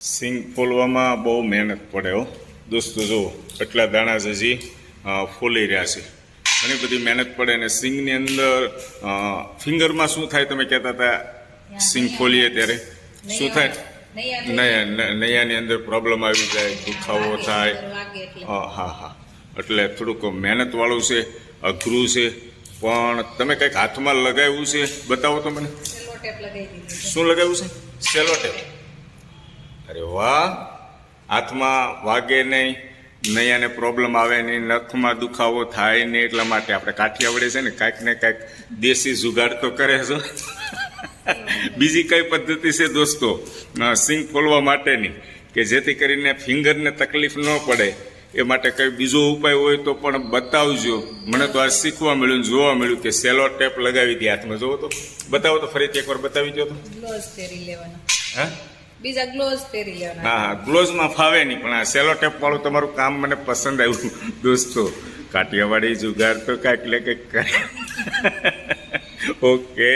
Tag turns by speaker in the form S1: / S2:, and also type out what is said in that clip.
S1: સિંગ ફોલવામાં બહુ મહેનત પડે હો દોસ્તો. જુઓ એટલા દાણા જ હજી ફોલી રહ્યા છે. ઘણી બધી મહેનત પડે અને સિંગની અંદર ફિંગરમાં શું થાય તમે કહેતા હતા સિંગ ફોલીએ ત્યારે શું થાય? નૈયાની અંદર પ્રોબ્લેમ આવી જાય, દુખાવો થાય. હા એટલે થોડુંક મહેનતવાળું છે, અઘરું છે. પણ તમે કંઈક હાથમાં લગાવ્યું છે, બતાવો તો મને. શું લગાવ્યું છે? સેલો ટેપ. અરે વાહ! હાથમાં વાગે નહીં, નૈયાને પ્રોબ્લેમ આવે નહીં, નખમાં દુખાવો થાય નહીં. એટલા માટે આપણે કાઠિયાવાડી છે ને કાંઈક ને કાંઈક દેશી જુગાડ તો કરે છે. બીજી કઈ પદ્ધતિ છે દોસ્તો સિંગ ખોલવા માટેની કે જેથી કરીને ફિંગરને તકલીફ ન પડે? એ માટે કઈ બીજો ઉપાય હોય તો પણ બતાવજો. મને તો આ શીખવા મળ્યું, જોવા મળ્યું કે સેલો ટેપ લગાવી દે હાથમાં. જોવો તો બતાવો તો ફરીથી એકવાર બતાવી દો તો.
S2: ગ્લોવ્સ પહેરી લેવાના.
S1: હા,
S2: બીજા ગ્લોવ્સ પહેરી લેવાના.
S1: હા, ગ્લોવ્સમાં ફાવે નહીં, પણ આ સેલો ટેપ વાળું તમારું કામ મને પસંદ આવ્યું દોસ્તો. કાઠિયાવાડી જુગાડ તો કાંઈક લે કંઈક કરે. ઓકે.